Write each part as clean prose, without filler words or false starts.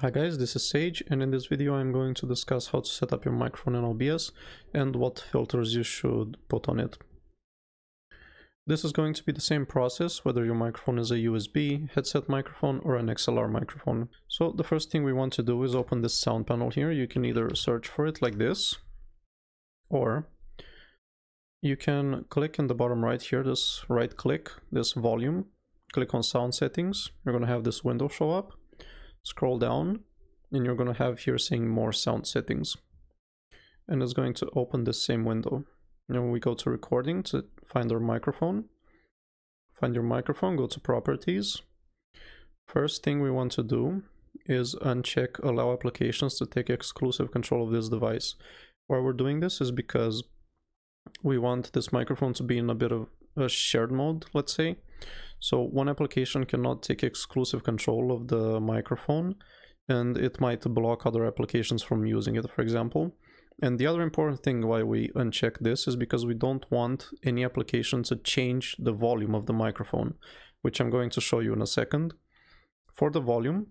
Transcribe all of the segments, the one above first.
Hi guys, this is Sage, and in this video I'm going to discuss how to set up your microphone in OBS and what filters you should put on it. This is going to be the same process whether your microphone is a USB, headset microphone, or an XLR microphone. So the first thing we want to do is open this sound panel here. You can either search for it like this, or you can click in the bottom right here, this right click, this volume, click on sound settings. You're going to have this window show up. Scroll down and you're going to have here saying more sound settings, and it's going to open this same window. Now we go to recording to find our microphone. Find your microphone, go to properties. First thing we want to do is uncheck allow applications to take exclusive control of this device. Why we're doing this is because we want this microphone to be in a bit of a shared mode, let's say. So one application cannot take exclusive control of the microphone, and it might block other applications from using it, for example. And the other important thing why we uncheck this is because we don't want any application to change the volume of the microphone, which I'm going to show you in a second. For the volume,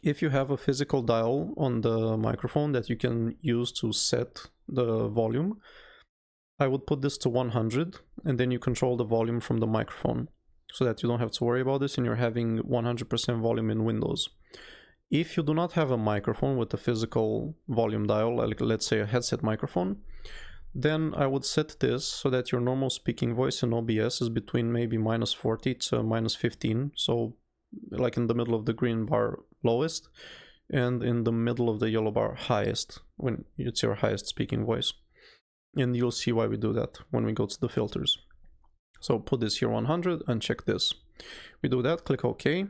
if you have a physical dial on the microphone that you can use to set the volume, I would put this to 100, and then you control the volume from the microphone, so that you don't have to worry about this and you're having 100% volume in Windows. If you do not have a microphone with a physical volume dial, like let's say a headset microphone, then I would set this so that your normal speaking voice in OBS is between maybe -40 to -15, so like in the middle of the green bar lowest and in the middle of the yellow bar highest, when it's your highest speaking voice. And you'll see why we do that when we go to the filters. So put this here 100 and check this. We do that, click OK.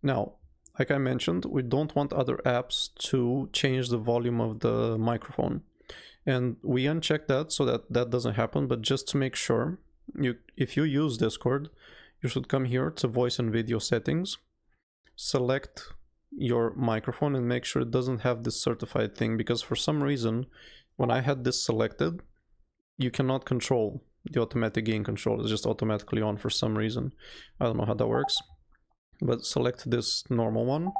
Now, like I mentioned, we don't want other apps to change the volume of the microphone. And we uncheck that so that that doesn't happen, but just to make sure, if you use Discord, you should come here to voice and video settings, select your microphone and make sure it doesn't have this certified thing, because for some reason, when I had this selected, you cannot control the automatic gain control. It's just automatically on for some reason. I don't know how that works, but select this normal one.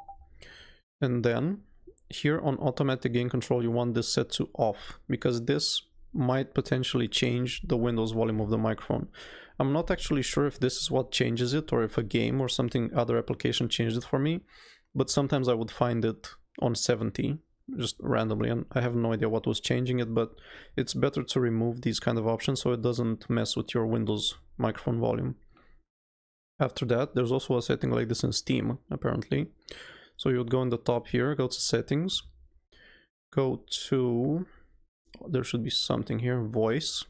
And then here on automatic gain control, you want this set to off, because this might potentially change the Windows volume of the microphone. I'm not actually sure if this is what changes it or if a game or something, other application changed it for me, but sometimes I would find it on 70. Just randomly, and I have no idea what was changing it, but it's better to remove these kind of options so it doesn't mess with your Windows microphone volume. After that, there's also a setting like this in Steam, apparently. So you would go in the top here, go to settings, go to, there should be something here, voice,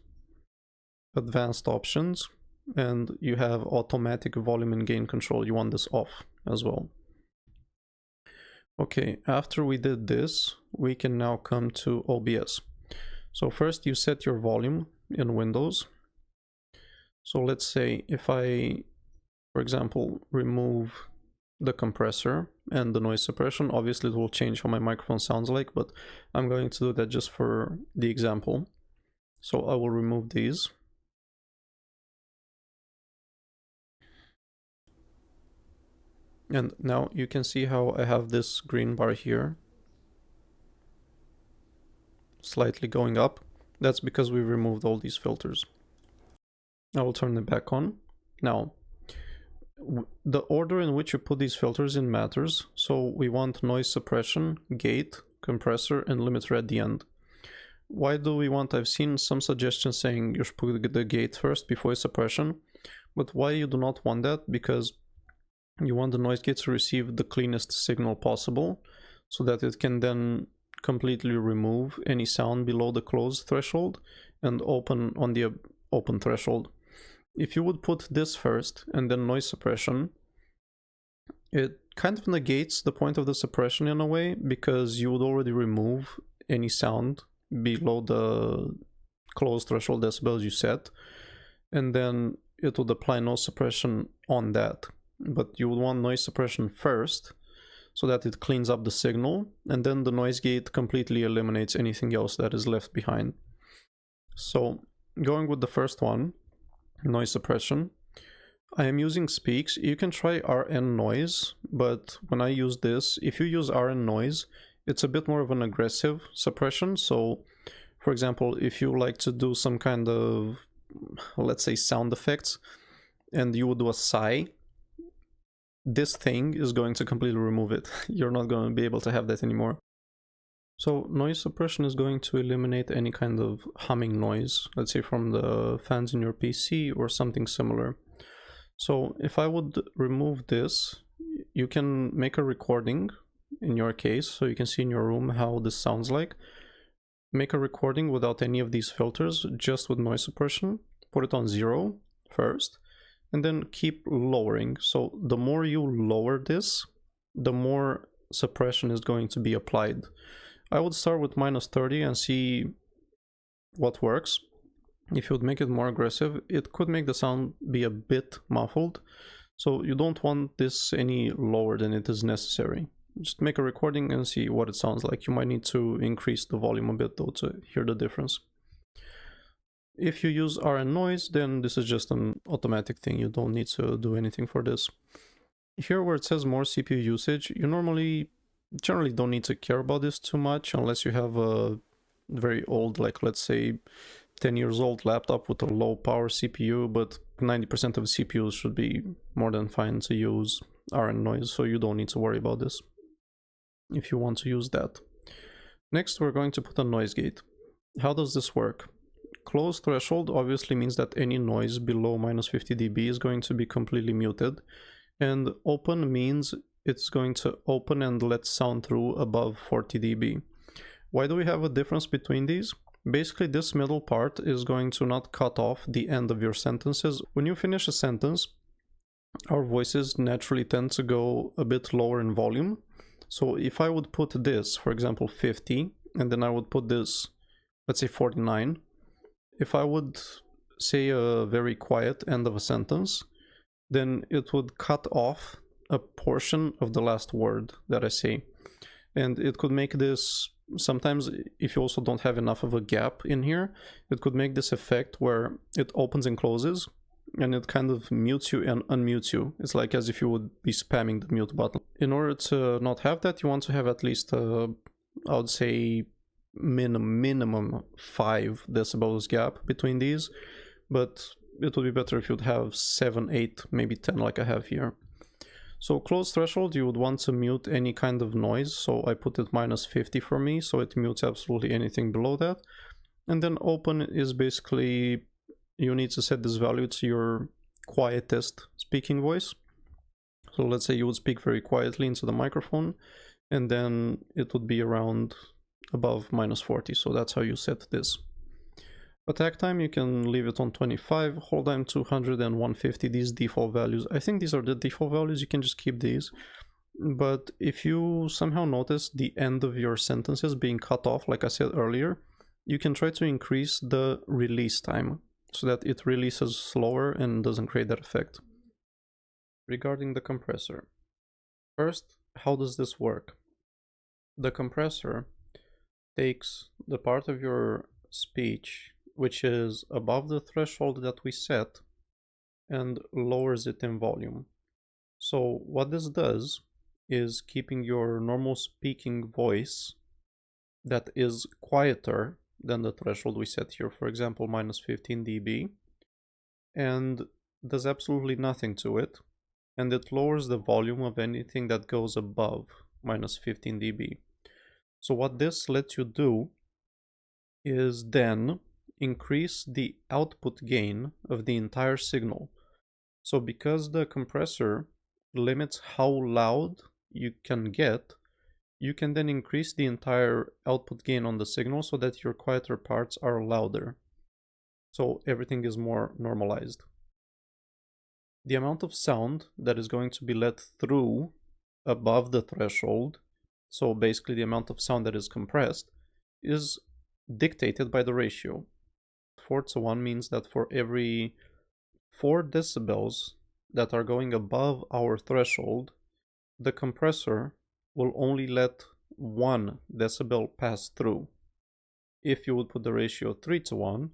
advanced options, and you have automatic volume and gain control. You want this off as well. Okay, after we did this, we can now come to OBS. So first you set your volume in Windows. So let's say if I, for example, remove the compressor and the noise suppression, obviously it will change how my microphone sounds like, but I'm going to do that just for the example. So I will remove these. And now you can see how I have this green bar here slightly going up. That's because we removed all these filters. I will turn it back on. Now, the order in which you put these filters in matters. So we want noise suppression, gate, compressor, and limiter at the end. Why do we want? I've seen some suggestions saying you should put the gate first before suppression, but why you do not want that? Because you want the noise gate to receive the cleanest signal possible so that it can then completely remove any sound below the closed threshold and open on the open threshold. If you would put this first and then noise suppression, it kind of negates the point of the suppression in a way, because you would already remove any sound below the closed threshold decibels you set, and then it would apply no suppression on that. But you would want noise suppression first so that it cleans up the signal, and then the noise gate completely eliminates anything else that is left behind. So going with the first one, noise suppression, I am using Speaks. You can try RN noise, but when I use this, if you use RN noise, it's a bit more of an aggressive suppression. So, for example, if you like to do some kind of, let's say, sound effects, and you would do a sigh, this thing is going to completely remove it. You're not going to be able to have that anymore. So noise suppression is going to eliminate any kind of humming noise, let's say from the fans in your PC or something similar. So if I would remove this, you can make a recording in your case, so you can see in your room how this sounds like. Make a recording without any of these filters, just with noise suppression. Put it on 0 first, and then keep lowering. So the more you lower this, the more suppression is going to be applied. I would start with -30 and see what works. If you would make it more aggressive, it could make the sound be a bit muffled. So you don't want this any lower than it is necessary. Just make a recording and see what it sounds like. You might need to increase the volume a bit though to hear the difference. If you use RN noise, then this is just an automatic thing. You don't need to do anything for this. Here where it says more CPU usage, you generally don't need to care about this too much unless you have a very old, like let's say 10 years old laptop with a low power CPU, but 90% of CPUs should be more than fine to use RN noise, so you don't need to worry about this if you want to use that. Next, we're going to put a noise gate. How does this work? Close threshold obviously means that any noise below -50 dB is going to be completely muted, and open means it's going to open and let sound through above 40 dB. Why do we have a difference between these? Basically, this middle part is going to not cut off the end of your sentences. When you finish a sentence, our voices naturally tend to go a bit lower in volume. So if I would put this, for example, 50, and then I would put this, let's say 49, if I would say a very quiet end of a sentence, then it would cut off a portion of the last word that I say. And it could make this, sometimes if you also don't have enough of a gap in here, it could make this effect where it opens and closes, and it kind of mutes you and unmutes you. It's like as if you would be spamming the mute button. In order to not have that, you want to have at least, I would say, minimum 5 decibels gap between these, but it would be better if you'd have 7, 8, maybe 10 like I have here. So close threshold, you would want to mute any kind of noise, so I put it -50 for me, so it mutes absolutely anything below that. And then open is basically, you need to set this value to your quietest speaking voice. So let's say you would speak very quietly into the microphone, and then it would be around above -40, so that's how you set this. Attack time, you can leave it on 25, hold time 200 and 150, these default values. I think these are the default values, you can just keep these. But if you somehow notice the end of your sentences being cut off, like I said earlier, you can try to increase the release time so that it releases slower and doesn't create that effect. Regarding the compressor. First, how does this work? The compressor takes the part of your speech which is above the threshold that we set and lowers it in volume. So what this does is keeping your normal speaking voice that is quieter than the threshold we set here, for example -15 dB, and does absolutely nothing to it, and it lowers the volume of anything that goes above -15 dB. So what this lets you do is then increase the output gain of the entire signal. So because the compressor limits how loud you can get, you can then increase the entire output gain on the signal so that your quieter parts are louder. So everything is more normalized. The amount of sound that is going to be let through above the threshold, so basically the amount of sound that is compressed, is dictated by the ratio. 4:1 means that for every 4 decibels that are going above our threshold, the compressor will only let 1 decibel pass through. If you would put the ratio 3:1,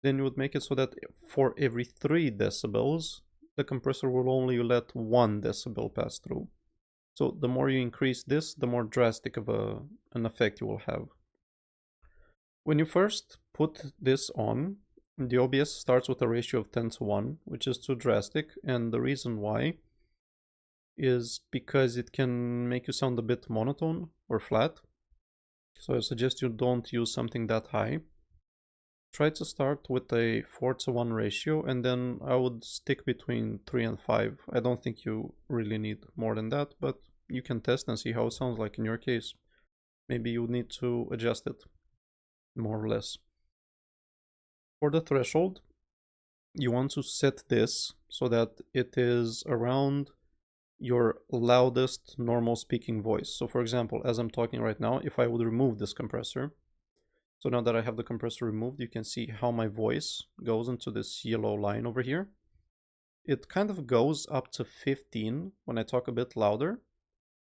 then you would make it so that for every 3 decibels, the compressor will only let 1 decibel pass through. So the more you increase this, the more drastic of an effect you will have. When you first put this on, the OBS starts with a ratio of 10:1, which is too drastic, and the reason why is because it can make you sound a bit monotone or flat. So I suggest you don't use something that high. Try to start with a 4:1 ratio, and then I would stick between 3 and 5. I don't think you really need more than that, but you can test and see how it sounds like in your case. Maybe you need to adjust it, more or less. For the threshold, you want to set this so that it is around your loudest normal speaking voice. So for example, as I'm talking right now, if I would remove this compressor, so now that I have the compressor removed, you can see how my voice goes into this yellow line over here. It kind of goes up to 15 when I talk a bit louder.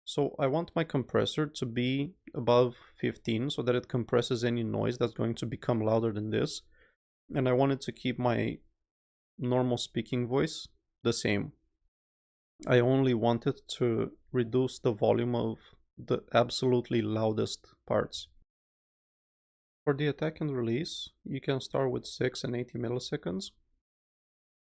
So I want my compressor to be above 15 so that it compresses any noise that's going to become louder than this. And I wanted to keep my normal speaking voice the same. I only wanted to reduce the volume of the absolutely loudest parts. For the attack and release, you can start with 6 and 80 milliseconds.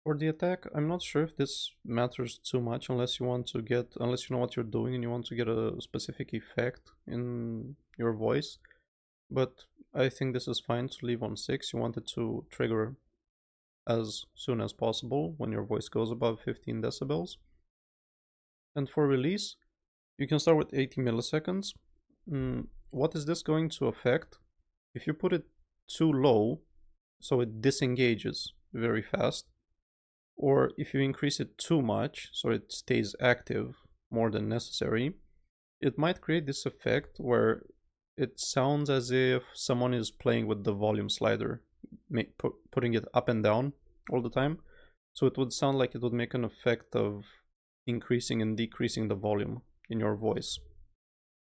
For the attack, I'm not sure if this matters too much unless you know what you're doing and you want to get a specific effect in your voice. But I think this is fine to leave on 6. You want it to trigger as soon as possible when your voice goes above 15 decibels. And for release, you can start with 80 milliseconds. What is this going to affect? If you put it too low, so it disengages very fast, or if you increase it too much, so it stays active more than necessary, it might create this effect where it sounds as if someone is playing with the volume slider, putting it up and down all the time. So it would sound like it would make an effect of increasing and decreasing the volume in your voice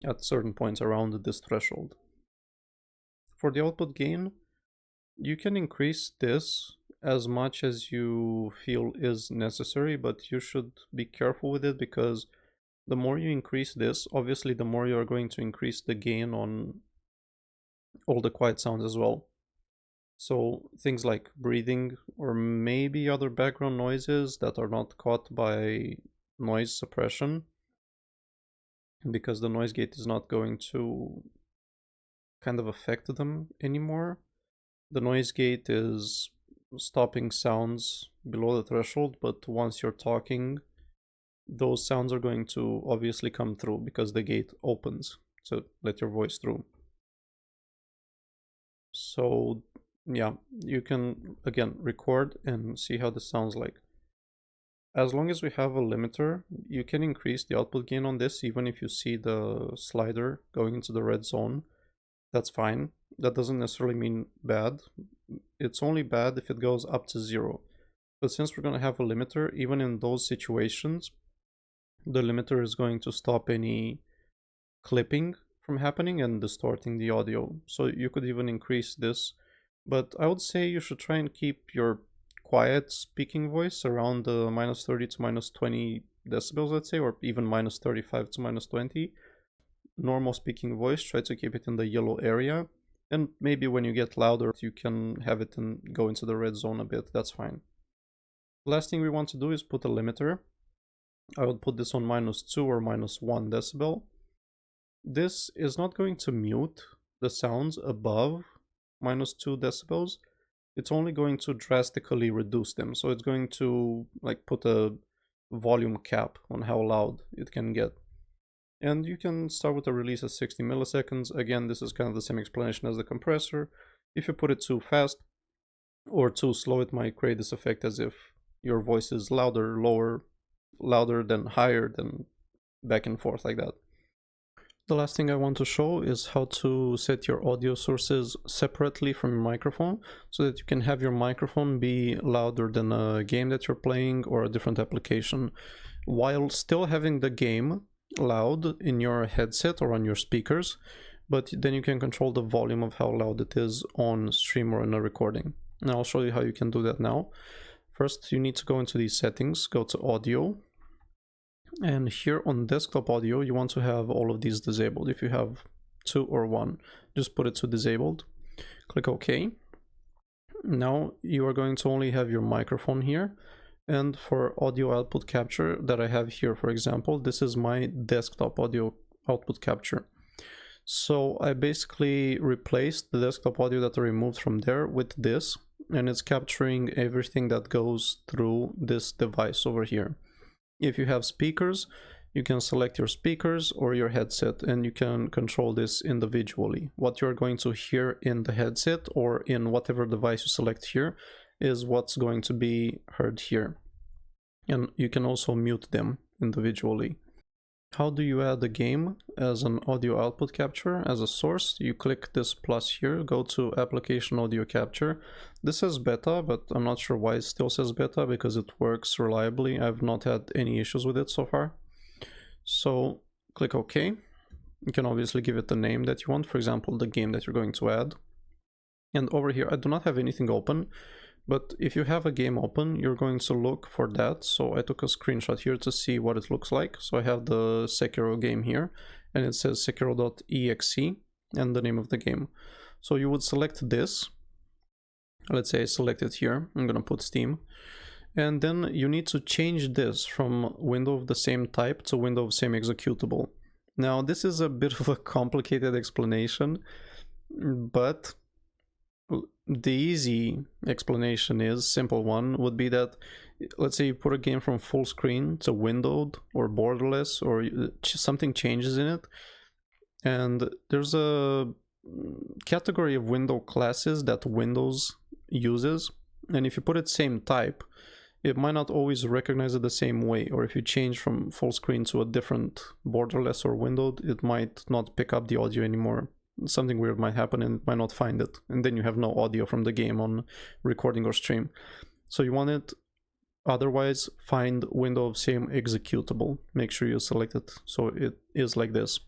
at certain points around this threshold. For the output gain, you can increase this as much as you feel is necessary, but you should be careful with it because the more you increase this, obviously the more you are going to increase the gain on all the quiet sounds as well. So things like breathing or maybe other background noises that are not caught by noise suppression, because the noise gate is not going to kind of affect them anymore. The noise gate is stopping sounds below the threshold, but once you're talking, those sounds are going to obviously come through because the gate opens to let your voice through. So yeah, you can again record and see how this sounds like. As long as we have a limiter, you can increase the output gain on this even if you see the slider going into the red zone. That's fine. That doesn't necessarily mean bad. It's only bad if it goes up to 0. But since we're going to have a limiter, even in those situations, the limiter is going to stop any clipping from happening and distorting the audio. So you could even increase this. But I would say you should try and keep your quiet speaking voice around the -30 to -20 decibels, let's say, or even -35 to -20. Normal speaking voice, try to keep it in the yellow area, and maybe when you get louder you can have it go into the red zone a bit. That's fine. The last thing we want to do is put a limiter. I would put this on -2 or -1 decibel. This is not going to mute the sounds above -2 decibels. It's only going to drastically reduce them, so it's going to like put a volume cap on how loud it can get. And you can start with a release at 60 milliseconds. Again, this is kind of the same explanation as the compressor. If you put it too fast or too slow, it might create this effect as if your voice is louder, lower, louder, then higher, then back and forth like that. The last thing I want to show is how to set your audio sources separately from your microphone so that you can have your microphone be louder than a game that you're playing or a different application while still having the game loud in your headset or on your speakers, but then you can control the volume of how loud it is on stream or in a recording. And I'll show you how you can do that now. First, you need to go into these settings, go to audio, and here on desktop audio, you want to have all of these disabled. If you have 2 or 1, just put it to disabled. Click OK. Now you are going to only have your microphone here. And for audio output capture that I have here, for example, this is my desktop audio output capture. So I basically replaced the desktop audio that I removed from there with this, and it's capturing everything that goes through this device over here. If you have speakers, you can select your speakers or your headset, and you can control this individually. What you're going to hear in the headset or in whatever device you select here is what's going to be heard here. And you can also mute them individually. How do you add a game as an audio output capture as a source? You click this plus here, go to application audio capture. This says beta, but I'm not sure why it still says beta, because it works reliably. I've not had any issues with it so far. So click OK. You can obviously give it the name that you want, for example, the game that you're going to add. And over here, I do not have anything open, but if you have a game open, you're going to look for that. So I took a screenshot here to see what it looks like. So I have the Sekiro game here, and it says sekiro.exe and the name of the game. So you would select this. Let's say I select it here. I'm going to put Steam. And then you need to change this from window of the same type to window of same executable. Now, this is a bit of a complicated explanation, but the easy explanation is, simple one, would be that, let's say you put a game from full screen to windowed or borderless, or something changes in it, and there's a category of window classes that Windows uses, and if you put it same type, it might not always recognize it the same way, or if you change from full screen to a different borderless or windowed, it might not pick up the audio anymore. Something weird might happen and it might not find it, and then you have no audio from the game on recording or stream. So you want it, otherwise find window of same executable. Make sure you select it so it is like this,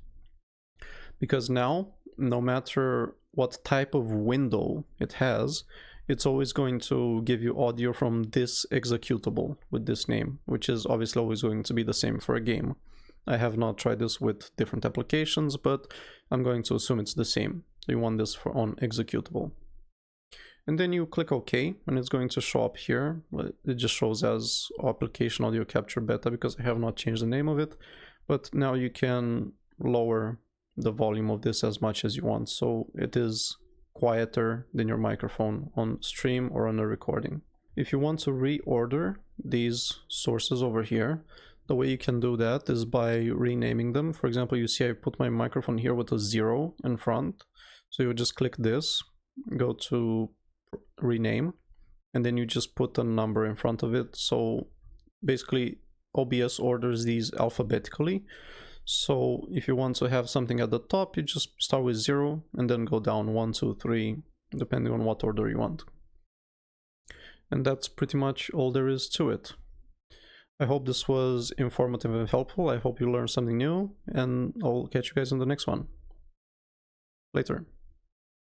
because now no matter what type of window it has, it's always going to give you audio from this executable with this name, which is obviously always going to be the same for a game. I have not tried this with different applications, but I'm going to assume it's the same. You want this for on executable. And then you click OK, and it's going to show up here. It just shows as application audio capture beta because I have not changed the name of it. But now you can lower the volume of this as much as you want, so it is quieter than your microphone on stream or on a recording. If you want to reorder these sources over here, the way you can do that is by renaming them. For example, you see I put my microphone here with a 0 in front. So you would just click this, go to rename, and then you just put a number in front of it. So basically OBS orders these alphabetically. So if you want to have something at the top, you just start with 0 and then go down 1, 2, 3, depending on what order you want. And that's pretty much all there is to it. I hope this was informative and helpful. I hope you learned something new, and I'll catch you guys in the next one. Later.